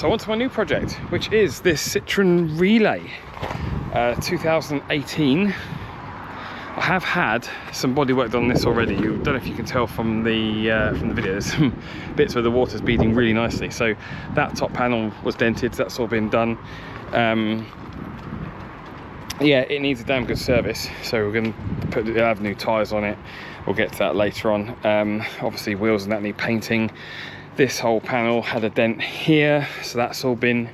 So on to my new project, which is this Citroen Relay 2018. I have had some bodywork done on this already. You don't know if you can tell from the video. There's some bits where the water's beading really nicely. So that top panel was dented. That's all been done. Yeah, it needs a damn good service. So we're going to have new tyres on it. We'll get to that later on. Obviously, wheels and that need painting. This whole panel had a dent here, so that's all been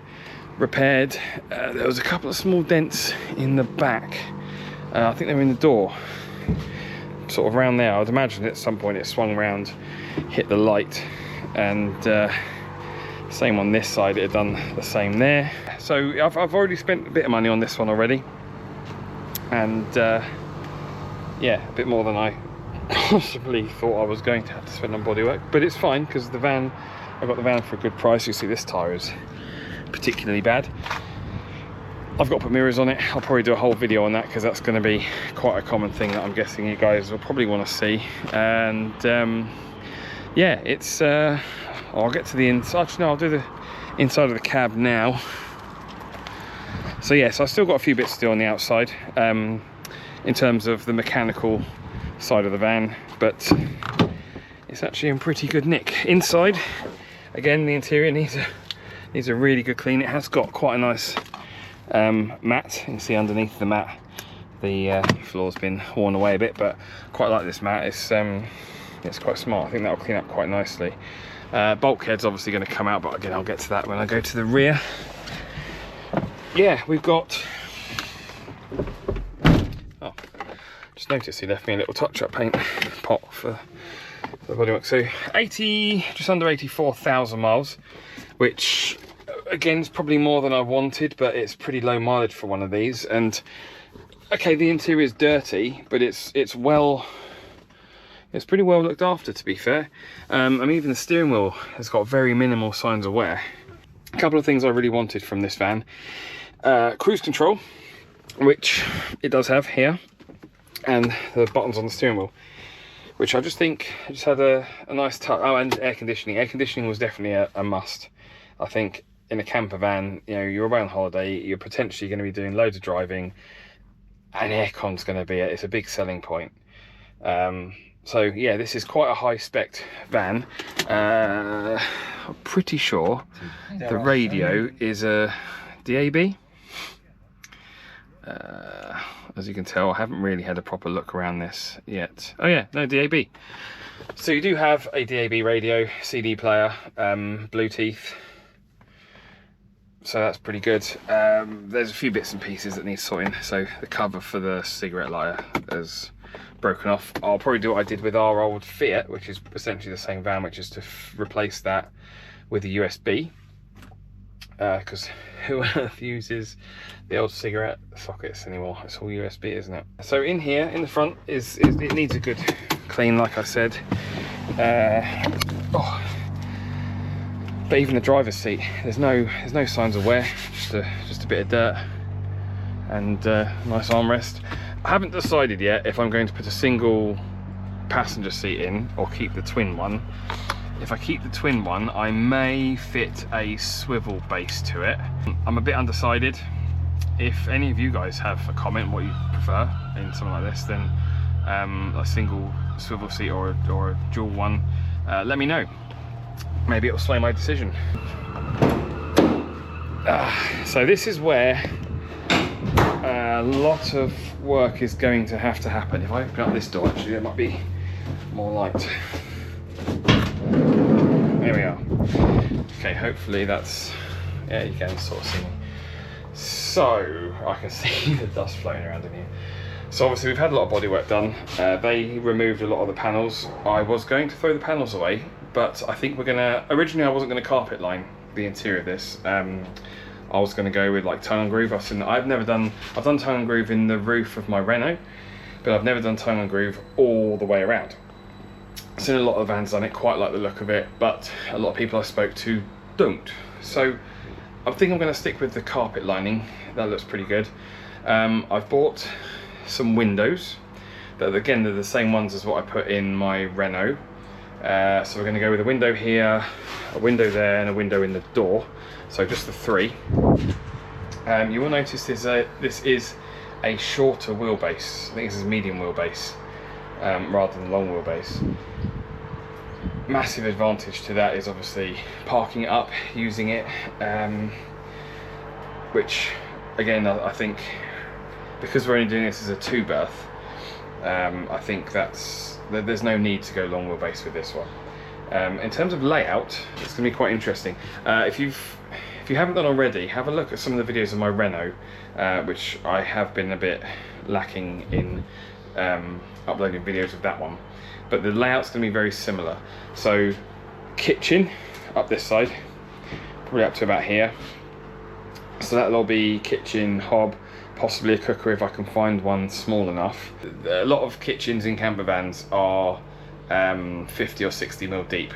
repaired. There was a couple of small dents in the back. I think they were in the door, sort of around there. I'd imagine at some point it swung round, hit the light, and same on this side, it had done the same there. So I've already spent a bit of money on this one already, and yeah, a bit more than I possibly thought I was going to have to spend on bodywork, but it's fine because the van, I got the van for a good price. You see this tyre is particularly bad. I've got to put mirrors on it. I'll probably do a whole video on that because that's going to be quite a common thing that I'm guessing you guys will probably want to see. And yeah, it's I'll get to the inside. Actually, no, I'll do the inside of the cab now. So yes, I've still got a few bits to do on the outside in terms of the mechanical side of the van, but it's actually in pretty good nick. Inside, again, the interior needs a really good clean. It has got quite a nice mat. You can see underneath the mat the floor's been worn away a bit, but quite like this mat. It's quite smart. I think that'll clean up quite nicely. Bulkhead's obviously going to come out, but again, I'll get to that when I go to the rear. Yeah, we've got, oh, just noticed he left me a little touch-up paint pot for the bodywork. So just under 84,000 miles, which again is probably more than I wanted, but it's pretty low mileage for one of these. And okay, the interior is dirty, but it's pretty well looked after, to be fair. I mean, even the steering wheel has got very minimal signs of wear. A couple of things I really wanted from this van: cruise control, which it does have here, and the buttons on the steering wheel, which I just think just had a nice touch. Oh, and air conditioning. Air conditioning was definitely a must. I think in a camper van, you know, you're away on holiday, you're potentially going to be doing loads of driving, and aircon's going to be it's a big selling point. So yeah, this is quite a high spec van. I'm pretty sure the radio is a DAB. As you can tell, I haven't really had a proper look around this yet. Oh yeah, no, DAB. So you do have a DAB radio, CD player, Bluetooth. So that's pretty good. There's a few bits and pieces that need sorting. So the cover for the cigarette lighter is broken off. I'll probably do what I did with our old Fiat, which is essentially the same van, which is to replace that with a USB. Because who on earth uses the old cigarette sockets anymore? It's all USB, isn't it? So in here, in the front, it needs a good clean, like I said. Oh. But even the driver's seat, there's no signs of wear. Just a bit of dirt and nice armrest. I haven't decided yet if I'm going to put a single passenger seat in or keep the twin one. If I keep the twin one, I may fit a swivel base to it. I'm a bit undecided. If any of you guys have a comment what you prefer in something like this, then a single swivel seat or a dual one, let me know. Maybe it'll sway my decision. So this is where a lot of work is going to have to happen. If I open up this door, actually, there might be more light. There we are. Okay, hopefully that's, yeah, you can sort of see me. So I can see the dust floating around in here. So obviously we've had a lot of bodywork done. They removed a lot of the panels. I was going to throw the panels away, but I think we're gonna, originally I wasn't gonna carpet line the interior of this. I was gonna go with like tone and groove. I've done tone and groove in the roof of my Renault, but I've never done tone and groove all the way around. I've seen a lot of vans done it, quite like the look of it, but a lot of people I spoke to don't. So I think I'm gonna stick with the carpet lining. That looks pretty good. I've bought some windows, but again, they're the same ones as what I put in my Renault. So we're going to go with a window here, a window there, and a window in the door. So just the 3. You will notice this is a shorter wheelbase. I think this is medium wheelbase rather than long wheelbase. Massive advantage to that is obviously parking it up, using it, which again I think because we're only doing this as a 2-berth, I think there's no need to go long wheelbase with this one. In terms of layout, it's going to be quite interesting. If you haven't done already, have a look at some of the videos of my Renault, which I have been a bit lacking in uploading videos of that one. But the layout's going to be very similar. So, kitchen up this side, probably up to about here. So that'll all be kitchen, hob, possibly a cooker if I can find one small enough. A lot of kitchens in camper vans are 50 or 60 mil deep.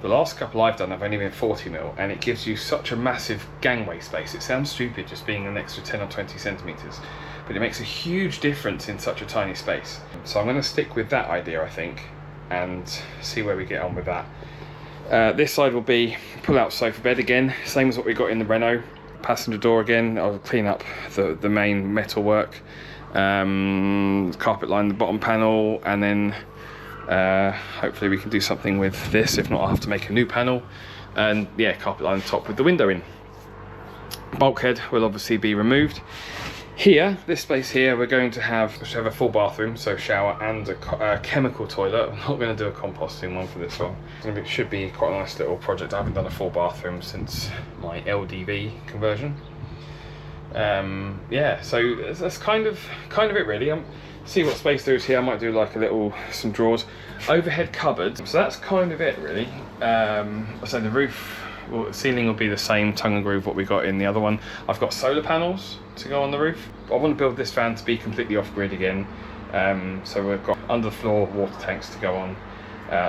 The last couple I've done have only been 40 mil, and it gives you such a massive gangway space. It sounds stupid just being an extra 10 or 20 centimeters, but it makes a huge difference in such a tiny space. So I'm going to stick with that idea, I think, and see where we get on with that. This side will be pull-out sofa bed again, same as what we got in the Renault. Passenger door again. I'll clean up the main metal work, carpet line the bottom panel, and then hopefully we can do something with this. If not, I'll have to make a new panel, and yeah, carpet line the top with the window in. Bulkhead will obviously be removed. Here, this space here, we're going to have a full bathroom, so shower and a chemical toilet. I'm not going to do a composting one for this one. It should be quite a nice little project. I haven't done a full bathroom since my LDV conversion. Yeah, so that's kind of it really. See what space there is here. I might do like some drawers, overhead cupboard. So that's kind of it really. So the roof. Well, the ceiling will be the same tongue and groove what we got in the other one. I've got solar panels to go on the roof. I want to build this van to be completely off-grid again. So we've got under the floor water tanks to go on.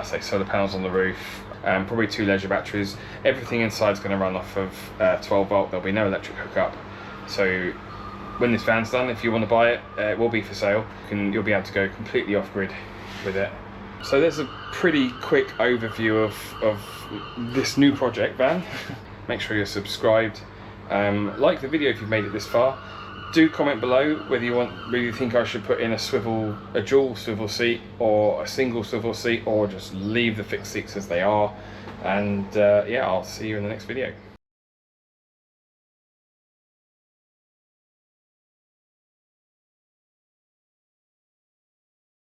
Say solar panels on the roof. Probably 2 leisure batteries. Everything inside is going to run off of 12 volt. There'll be no electric hookup. So when this van's done, if you want to buy it, it will be for sale. You'll be able to go completely off-grid with it. So there's a pretty quick overview of this new project van. Make sure you're subscribed. Like the video if you've made it this far. Do comment below whether you think I should put in a dual swivel seat or a single swivel seat, or just leave the fixed seats as they are. And yeah, I'll see you in the next video.